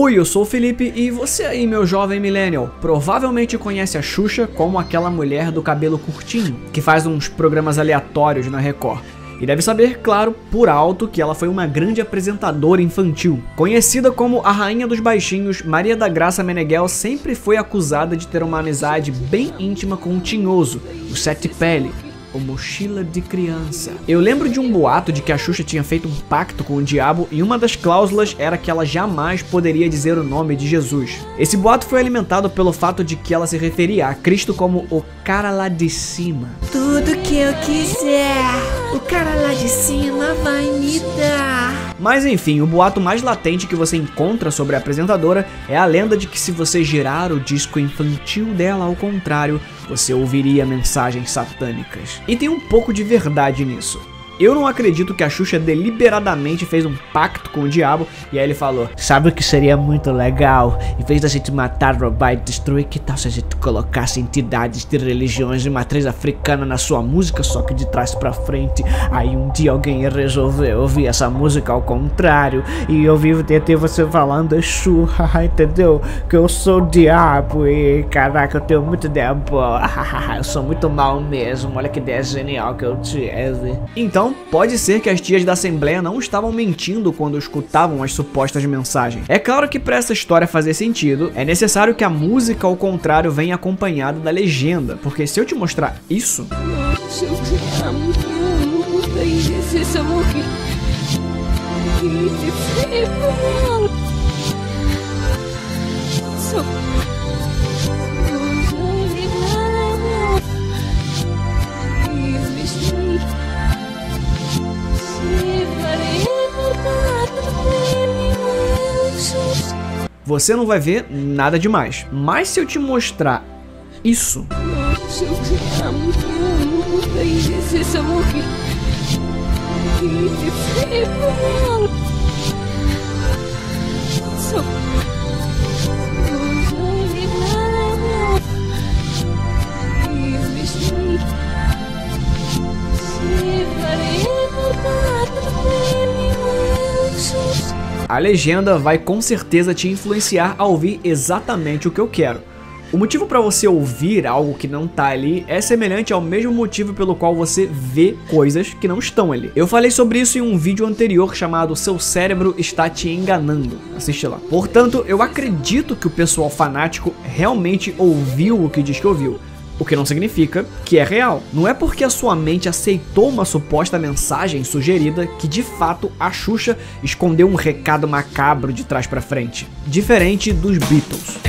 Oi, eu sou o Felipe e você aí, meu jovem millennial, provavelmente conhece a Xuxa como aquela mulher do cabelo curtinho, que faz uns programas aleatórios na Record. E deve saber, claro, por alto, que ela foi uma grande apresentadora infantil. Conhecida como a Rainha dos Baixinhos, Maria da Graça Meneghel sempre foi acusada de ter uma amizade bem íntima com o Tinhoso, o Sete Pele, o Mochila de Criança. Eu lembro de um boato de que a Xuxa tinha feito um pacto com o diabo e uma das cláusulas era que ela jamais poderia dizer o nome de Jesus. Esse boato foi alimentado pelo fato de que ela se referia a Cristo como o cara lá de cima. Tudo que eu quiser, o cara lá de cima vai me dar. Mas enfim, o boato mais latente que você encontra sobre a apresentadora é a lenda de que se você girar o disco infantil dela ao contrário, você ouviria mensagens satânicas. E tem um pouco de verdade nisso. Eu não acredito que a Xuxa deliberadamente fez um pacto com o diabo e aí ele falou: sabe o que seria muito legal? Em vez da gente matar, roubar e destruir, que tal se a gente colocasse entidades de religiões de matriz africana na sua música, só que de trás pra frente? Aí um dia alguém ia resolver ouvir essa música ao contrário e ouvir ter você falando Exu, entendeu? Que eu sou o diabo e caraca, eu tenho muito diabo, eu sou muito mal mesmo, olha que ideia genial que eu tive. Então, pode ser que as tias da Assembleia não estavam mentindo quando escutavam as supostas mensagens. É claro que para essa história fazer sentido, é necessário que a música ao contrário venha acompanhada da legenda, porque se eu te mostrar isso... você não vai ver nada demais. Mas se eu te mostrar isso... a legenda vai com certeza te influenciar a ouvir exatamente o que eu quero. O motivo para você ouvir algo que não tá ali é semelhante ao mesmo motivo pelo qual você vê coisas que não estão ali. Eu falei sobre isso em um vídeo anterior chamado Seu Cérebro Está Te Enganando. Assiste lá. Portanto, eu acredito que o pessoal fanático realmente ouviu o que diz que ouviu. O que não significa que é real. Não é porque a sua mente aceitou uma suposta mensagem sugerida que de fato a Xuxa escondeu um recado macabro de trás pra frente. Diferente dos Beatles.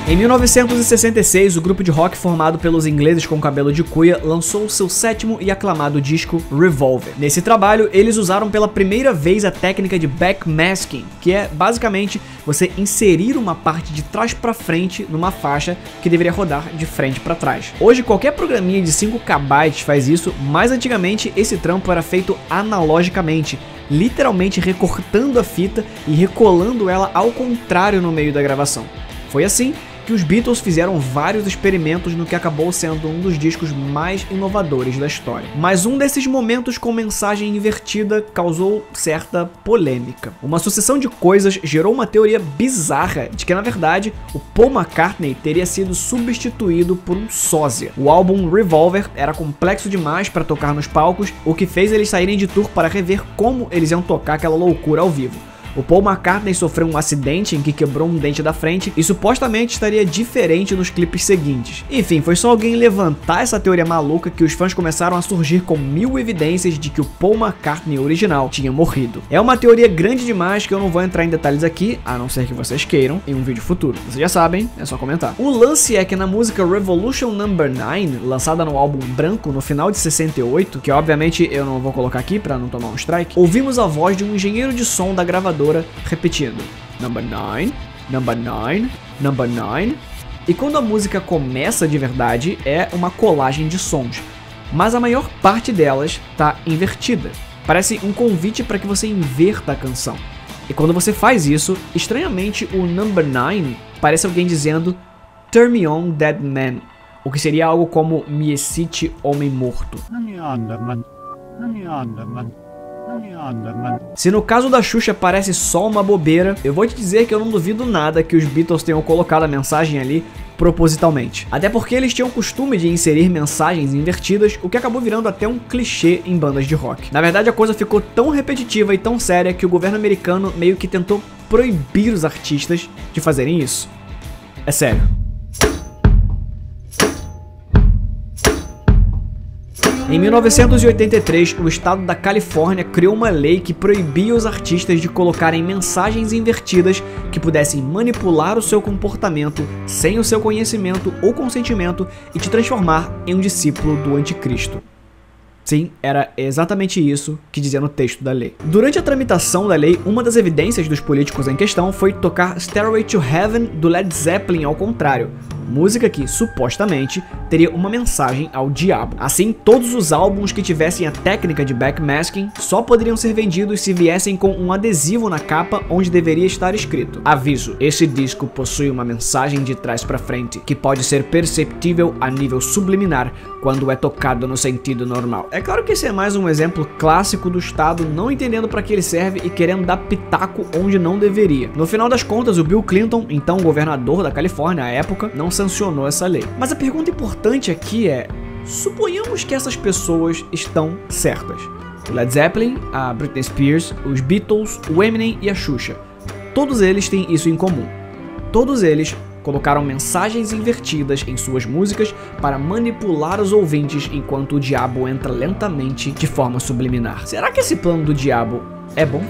Em 1966, o grupo de rock formado pelos ingleses com cabelo de cuia lançou seu sétimo e aclamado disco Revolver. Nesse trabalho, eles usaram pela primeira vez a técnica de backmasking, que é basicamente você inserir uma parte de trás para frente numa faixa que deveria rodar de frente para trás. Hoje, qualquer programinha de 5 KB faz isso, mas antigamente esse trampo era feito analogicamente, literalmente recortando a fita e recolando ela ao contrário no meio da gravação. Foi assim que os Beatles fizeram vários experimentos no que acabou sendo um dos discos mais inovadores da história. Mas um desses momentos com mensagem invertida causou certa polêmica. Uma sucessão de coisas gerou uma teoria bizarra de que, na verdade, o Paul McCartney teria sido substituído por um sósia. O álbum Revolver era complexo demais para tocar nos palcos, o que fez eles saírem de tour para rever como eles iam tocar aquela loucura ao vivo. O Paul McCartney sofreu um acidente em que quebrou um dente da frente e supostamente estaria diferente nos clipes seguintes. Enfim, foi só alguém levantar essa teoria maluca que os fãs começaram a surgir com 1000 evidências de que o Paul McCartney original tinha morrido. É uma teoria grande demais que eu não vou entrar em detalhes aqui, a não ser que vocês queiram em um vídeo futuro. Vocês já sabem, é só comentar. O lance é que na música Revolution No. 9, lançada no álbum branco no final de 68, que obviamente eu não vou colocar aqui pra não tomar um strike, ouvimos a voz de um engenheiro de som da gravadora repetindo Number 9, Number 9, Number 9. E quando a música começa de verdade, é uma colagem de sons, mas a maior parte delas tá invertida. Parece um convite para que você inverta a canção. E quando você faz isso, estranhamente o Number 9 parece alguém dizendo Turn me on, dead man, o que seria algo como me excite, homem morto. Se no caso da Xuxa parece só uma bobeira, eu vou te dizer que eu não duvido nada que os Beatles tenham colocado a mensagem ali propositalmente. Até porque eles tinham o costume de inserir mensagens invertidas, o que acabou virando até um clichê em bandas de rock. Na verdade, a coisa ficou tão repetitiva e tão séria que o governo americano meio que tentou proibir os artistas de fazerem isso. É sério. Em 1983, o estado da Califórnia criou uma lei que proibia os artistas de colocarem mensagens invertidas que pudessem manipular o seu comportamento sem o seu conhecimento ou consentimento e te transformar em um discípulo do anticristo. Sim, era exatamente isso que dizia no texto da lei. Durante a tramitação da lei, uma das evidências dos políticos em questão foi tocar Stairway to Heaven do Led Zeppelin ao contrário, música que, supostamente, teria uma mensagem ao diabo. Assim, todos os álbuns que tivessem a técnica de backmasking só poderiam ser vendidos se viessem com um adesivo na capa onde deveria estar escrito: aviso, esse disco possui uma mensagem de trás pra frente que pode ser perceptível a nível subliminar quando é tocado no sentido normal. É claro que esse é mais um exemplo clássico do Estado não entendendo para que ele serve e querendo dar pitaco onde não deveria. No final das contas, o Bill Clinton, então governador da Califórnia à época, não sancionou essa lei. Mas a pergunta importante aqui é: suponhamos que essas pessoas estão certas. O Led Zeppelin, a Britney Spears, os Beatles, o Eminem e a Xuxa. Todos eles têm isso em comum. Todos eles colocaram mensagens invertidas em suas músicas para manipular os ouvintes enquanto o diabo entra lentamente de forma subliminar. Será que esse plano do diabo é bom?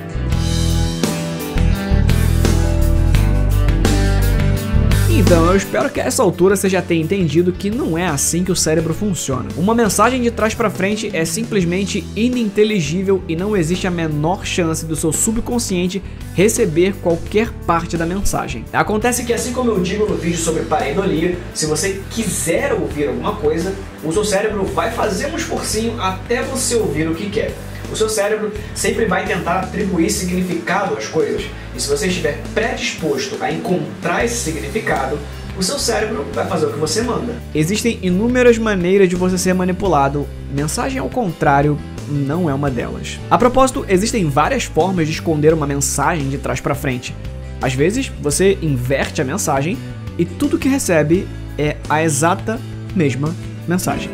Então, eu espero que a essa altura você já tenha entendido que não é assim que o cérebro funciona. Uma mensagem de trás pra frente é simplesmente ininteligível e não existe a menor chance do seu subconsciente receber qualquer parte da mensagem. Acontece que, assim como eu digo no vídeo sobre pareidolia, se você quiser ouvir alguma coisa, o seu cérebro vai fazer um esforcinho até você ouvir o que quer. O seu cérebro sempre vai tentar atribuir significado às coisas, e se você estiver predisposto a encontrar esse significado, o seu cérebro vai fazer o que você manda. Existem inúmeras maneiras de você ser manipulado, mensagem ao contrário não é uma delas. A propósito, existem várias formas de esconder uma mensagem de trás para frente. Às vezes, você inverte a mensagem e tudo que recebe é a exata mesma mensagem.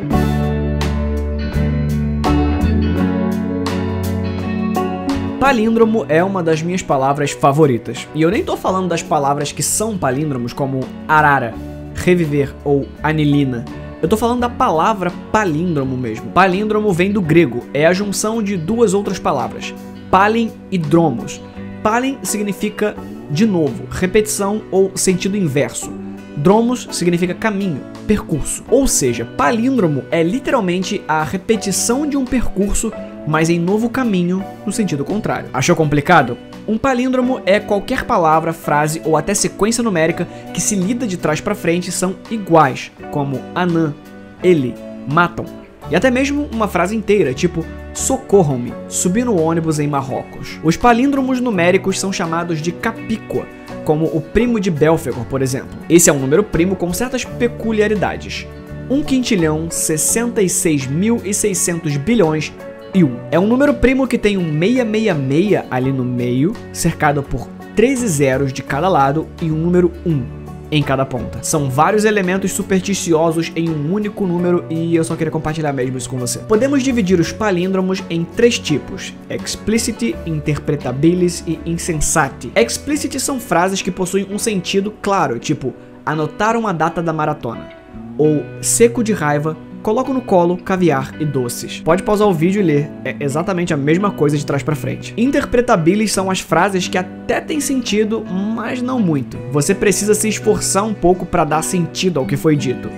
Palíndromo é uma das minhas palavras favoritas. E eu nem tô falando das palavras que são palíndromos, como arara, reviver ou anilina. Eu tô falando da palavra palíndromo mesmo. Palíndromo vem do grego, é a junção de duas outras palavras, palin e dromos. Palin significa de novo, repetição ou sentido inverso. Dromos significa caminho, percurso. Ou seja, palíndromo é literalmente a repetição de um percurso, mas em novo caminho no sentido contrário. Achou complicado? Um palíndromo é qualquer palavra, frase ou até sequência numérica que, se lida de trás para frente, são iguais, como anã, ele, matam. E até mesmo uma frase inteira, tipo socorram-me, subi no ônibus em Marrocos. Os palíndromos numéricos são chamados de capíqua, como o primo de Belfegor, por exemplo. Esse é um número primo com certas peculiaridades. 1.066.600 bilhões e 1. É um número primo que tem um 666 ali no meio, cercado por 13 zeros de cada lado e um número 1 em cada ponta. São vários elementos supersticiosos em um único número e eu só queria compartilhar mesmo isso com você. Podemos dividir os palíndromos em três tipos: explicit, interpretabilis e insensate. Explicit são frases que possuem um sentido claro, tipo anotaram a data da maratona, ou seco de raiva, coloco no colo caviar e doces. Pode pausar o vídeo e ler, é exatamente a mesma coisa de trás pra frente. Interpretabilis são as frases que até têm sentido, mas não muito. Você precisa se esforçar um pouco para dar sentido ao que foi dito.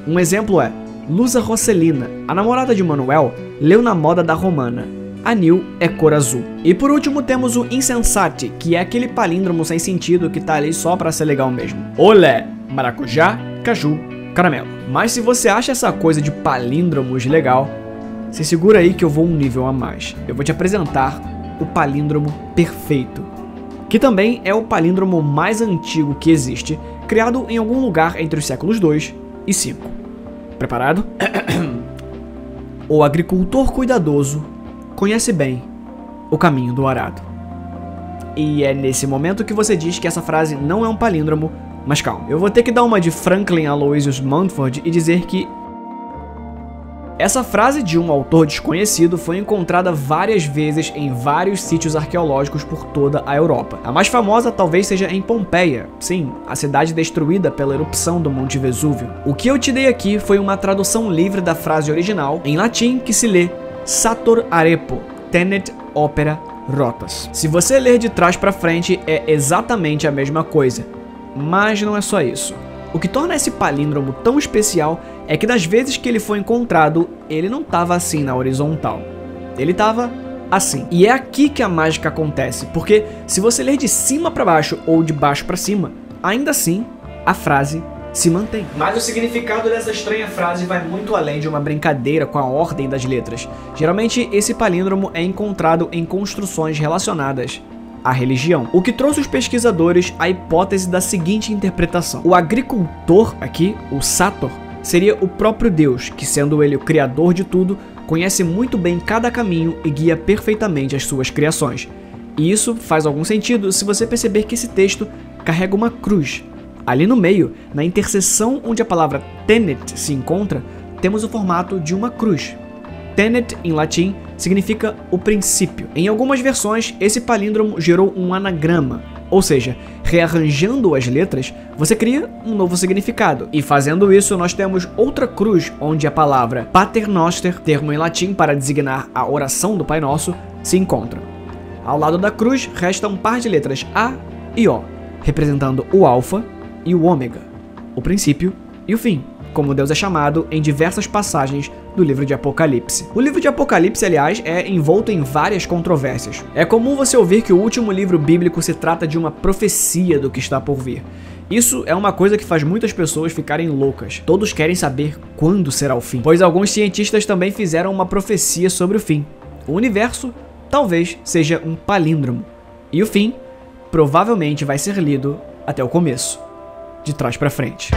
Um exemplo é: Lusa Rossellina, a namorada de Manuel, leu na moda da Romana. Anil é cor azul. E por último temos o insensate, que é aquele palíndromo sem sentido que tá ali só pra ser legal mesmo. Olé, maracujá, caju, caramelo. Mas se você acha essa coisa de palíndromos legal, se segura aí que eu vou um nível a mais. Eu vou te apresentar o palíndromo perfeito, que também é o palíndromo mais antigo que existe, criado em algum lugar entre os séculos 2 e 5. Preparado? O agricultor cuidadoso conhece bem o caminho do arado. E é nesse momento que você diz que essa frase não é um palíndromo, mas calma, eu vou ter que dar uma de Franklin Aloysius Mumford e dizer que essa frase de um autor desconhecido foi encontrada várias vezes em vários sítios arqueológicos por toda a Europa. A mais famosa talvez seja em Pompeia, sim, a cidade destruída pela erupção do Monte Vesúvio. O que eu te dei aqui foi uma tradução livre da frase original, em latim, que se lê Sator arepo, tenet opera rotas. Se você ler de trás para frente, é exatamente a mesma coisa, mas não é só isso. O que torna esse palíndromo tão especial é que das vezes que ele foi encontrado, ele não estava assim na horizontal. Ele estava assim. E é aqui que a mágica acontece, porque se você ler de cima para baixo ou de baixo para cima, ainda assim a frase se mantém. Mas o significado dessa estranha frase vai muito além de uma brincadeira com a ordem das letras. Geralmente esse palíndromo é encontrado em construções relacionadas a religião, o que trouxe os pesquisadores à hipótese da seguinte interpretação: o agricultor aqui, o Sator, seria o próprio Deus, que sendo ele o criador de tudo, conhece muito bem cada caminho e guia perfeitamente as suas criações. E isso faz algum sentido se você perceber que esse texto carrega uma cruz. Ali no meio, na interseção onde a palavra tenet se encontra, temos o formato de uma cruz. Tenet, em latim, significa o princípio. Em algumas versões, esse palíndromo gerou um anagrama, ou seja, rearranjando as letras, você cria um novo significado. E fazendo isso, nós temos outra cruz, onde a palavra Pater Noster, termo em latim para designar a oração do Pai Nosso, se encontra. Ao lado da cruz, resta um par de letras A e O, representando o Alfa e o Ômega, o princípio e o fim, como Deus é chamado em diversas passagens do livro de Apocalipse. O livro de Apocalipse, aliás, é envolto em várias controvérsias. É comum você ouvir que o último livro bíblico se trata de uma profecia do que está por vir. Isso é uma coisa que faz muitas pessoas ficarem loucas. Todos querem saber quando será o fim, pois alguns cientistas também fizeram uma profecia sobre o fim. O universo talvez seja um palíndromo, e o fim provavelmente vai ser lido até o começo, de trás para frente.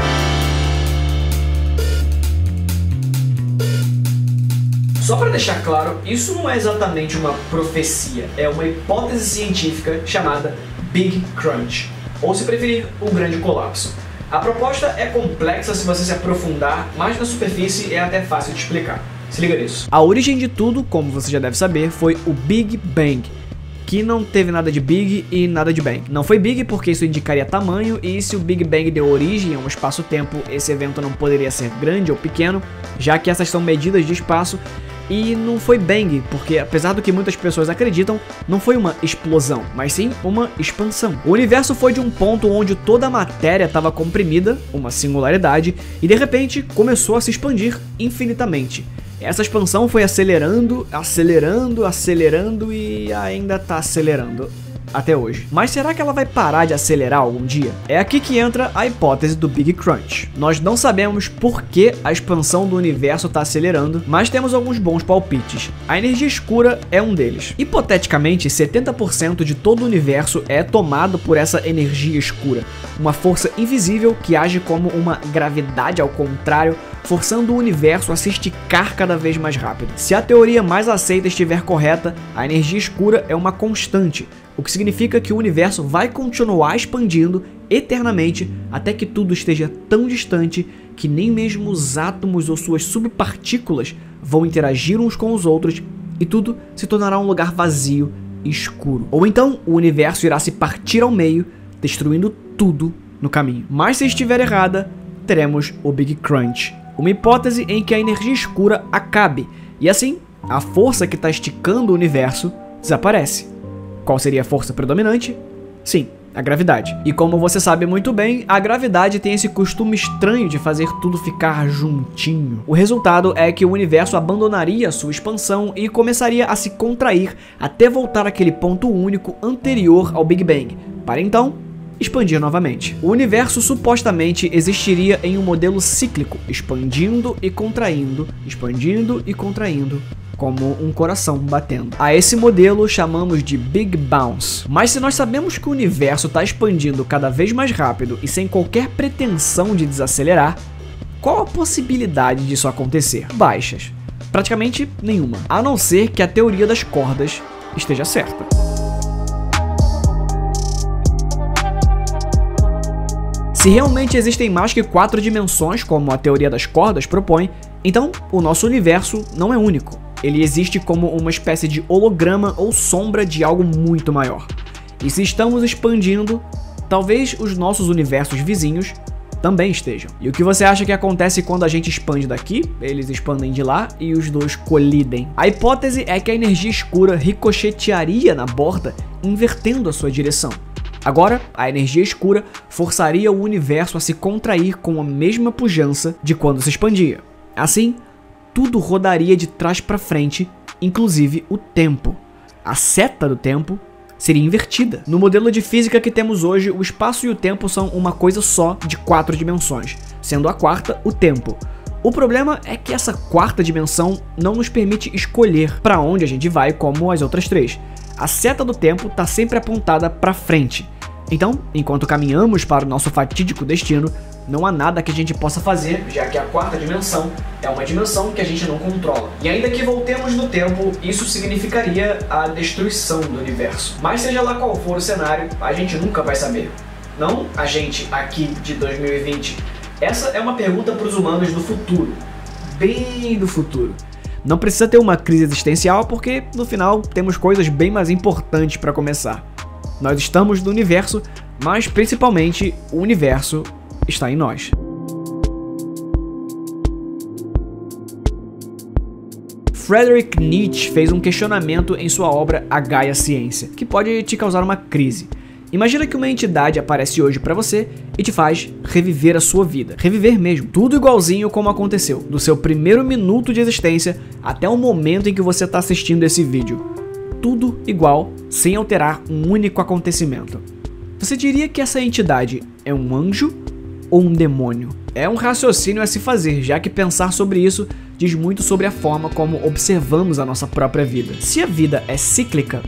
Só para deixar claro, isso não é exatamente uma profecia, é uma hipótese científica chamada Big Crunch, ou se preferir, o grande colapso. A proposta é complexa se você se aprofundar, mas na superfície é até fácil de explicar. Se liga nisso. A origem de tudo, como você já deve saber, foi o Big Bang, que não teve nada de Big e nada de Bang. Não foi Big porque isso indicaria tamanho, e se o Big Bang deu origem a um espaço-tempo, esse evento não poderia ser grande ou pequeno, já que essas são medidas de espaço. E não foi Bang, porque apesar do que muitas pessoas acreditam, não foi uma explosão, mas sim uma expansão. O universo foi de um ponto onde toda a matéria estava comprimida, uma singularidade, e de repente começou a se expandir infinitamente. Essa expansão foi acelerando, acelerando, acelerando e ainda está acelerando até hoje. Mas será que ela vai parar de acelerar algum dia? É aqui que entra a hipótese do Big Crunch. Nós não sabemos por que a expansão do universo está acelerando, mas temos alguns bons palpites. A energia escura é um deles. Hipoteticamente, 70% de todo o universo é tomado por essa energia escura, uma força invisível que age como uma gravidade ao contrário, forçando o universo a se esticar cada vez mais rápido. Se a teoria mais aceita estiver correta, a energia escura é uma constante, o que significa que o universo vai continuar expandindo eternamente até que tudo esteja tão distante que nem mesmo os átomos ou suas subpartículas vão interagir uns com os outros e tudo se tornará um lugar vazio e escuro. Ou então o universo irá se partir ao meio, destruindo tudo no caminho. Mas se estiver errada, teremos o Big Crunch, uma hipótese em que a energia escura acabe e assim a força que está esticando o universo desaparece. Qual seria a força predominante? Sim, a gravidade. E como você sabe muito bem, a gravidade tem esse costume estranho de fazer tudo ficar juntinho. O resultado é que o universo abandonaria sua expansão e começaria a se contrair até voltar àquele ponto único anterior ao Big Bang, para então expandir novamente. O universo supostamente existiria em um modelo cíclico, expandindo e contraindo, como um coração batendo. A esse modelo chamamos de Big Bounce. Mas se nós sabemos que o universo está expandindo cada vez mais rápido e sem qualquer pretensão de desacelerar, qual a possibilidade disso acontecer? Baixas. Praticamente nenhuma. A não ser que a teoria das cordas esteja certa. Se realmente existem mais que 4 dimensões, como a teoria das cordas propõe, então o nosso universo não é único. Ele existe como uma espécie de holograma ou sombra de algo muito maior. E se estamos expandindo, talvez os nossos universos vizinhos também estejam. E o que você acha que acontece quando a gente expande daqui? Eles expandem de lá e os dois colidem. A hipótese é que a energia escura ricochetearia na borda, invertendo a sua direção. Agora, a energia escura forçaria o universo a se contrair com a mesma pujança de quando se expandia. Assim, tudo rodaria de trás para frente, inclusive o tempo. A seta do tempo seria invertida. No modelo de física que temos hoje, o espaço e o tempo são uma coisa só de 4 dimensões, sendo a quarta o tempo. O problema é que essa quarta dimensão não nos permite escolher para onde a gente vai como as outras 3. A seta do tempo está sempre apontada para frente. Então, enquanto caminhamos para o nosso fatídico destino, não há nada que a gente possa fazer, já que a quarta dimensão é uma dimensão que a gente não controla. E ainda que voltemos no tempo, isso significaria a destruição do universo. Mas seja lá qual for o cenário, a gente nunca vai saber. Não a gente aqui de 2020. Essa é uma pergunta para os humanos do futuro. Bem do futuro. Não precisa ter uma crise existencial porque, no final, temos coisas bem mais importantes para começar. Nós estamos no universo, mas principalmente o universo está em nós. Friedrich Nietzsche fez um questionamento em sua obra A Gaia Ciência, que pode te causar uma crise. Imagina que uma entidade aparece hoje pra você e te faz reviver a sua vida. Reviver mesmo. Tudo igualzinho como aconteceu, do seu primeiro minuto de existência até o momento em que você está assistindo esse vídeo. Tudo igual, sem alterar um único acontecimento. Você diria que essa entidade é um anjo ou um demônio? É um raciocínio a se fazer, já que pensar sobre isso diz muito sobre a forma como observamos a nossa própria vida. Se a vida é cíclica,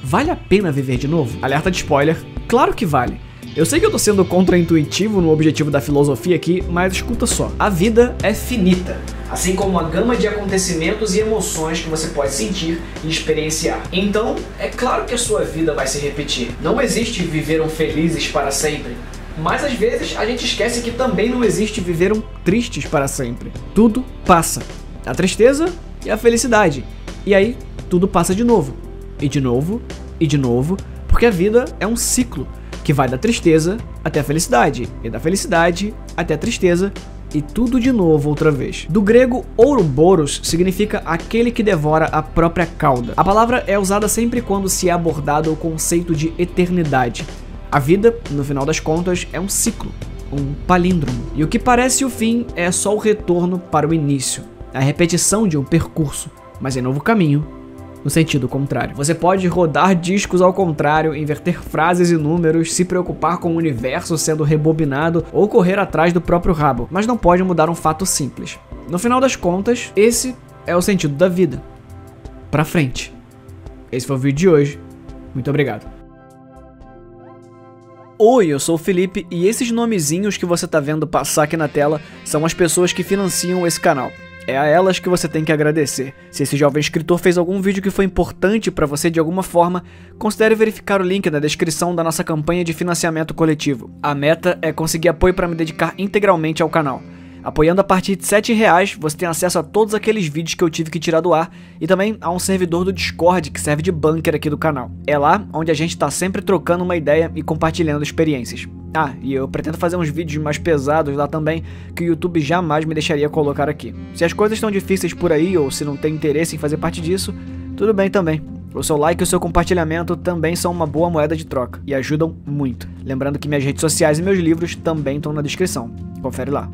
vale a pena viver de novo? Alerta de spoiler, claro que vale. Eu sei que eu tô sendo contraintuitivo no objetivo da filosofia aqui, mas escuta só. A vida é finita, assim como a gama de acontecimentos e emoções que você pode sentir e experienciar. Então, é claro que a sua vida vai se repetir. Não existe viveram felizes para sempre. Mas às vezes a gente esquece que também não existe viveram tristes para sempre. Tudo passa. A tristeza e a felicidade. E aí, tudo passa de novo. E de novo, e de novo, porque a vida é um ciclo que vai da tristeza até a felicidade, e da felicidade até a tristeza, e tudo de novo outra vez. Do grego, ouroboros significa aquele que devora a própria cauda. A palavra é usada sempre quando se é abordado o conceito de eternidade. A vida, no final das contas, é um ciclo, um palíndromo. E o que parece o fim é só o retorno para o início, a repetição de um percurso, mas em novo caminho, no sentido contrário. Você pode rodar discos ao contrário, inverter frases e números, se preocupar com o universo sendo rebobinado ou correr atrás do próprio rabo, mas não pode mudar um fato simples. No final das contas, esse é o sentido da vida. Pra frente. Esse foi o vídeo de hoje. Muito obrigado. Oi, eu sou o Felipe e esses nomezinhos que você tá vendo passar aqui na tela são as pessoas que financiam esse canal. É a elas que você tem que agradecer. Se esse jovem escritor fez algum vídeo que foi importante para você de alguma forma, considere verificar o link na descrição da nossa campanha de financiamento coletivo. A meta é conseguir apoio para me dedicar integralmente ao canal. Apoiando a partir de R$7, você tem acesso a todos aqueles vídeos que eu tive que tirar do ar e também a um servidor do Discord que serve de bunker aqui do canal. É lá onde a gente tá sempre trocando uma ideia e compartilhando experiências. Ah, e eu pretendo fazer uns vídeos mais pesados lá também, que o YouTube jamais me deixaria colocar aqui. Se as coisas estão difíceis por aí, ou se não tem interesse em fazer parte disso, tudo bem também. O seu like e o seu compartilhamento também são uma boa moeda de troca, e ajudam muito. Lembrando que minhas redes sociais e meus livros também estão na descrição. Confere lá.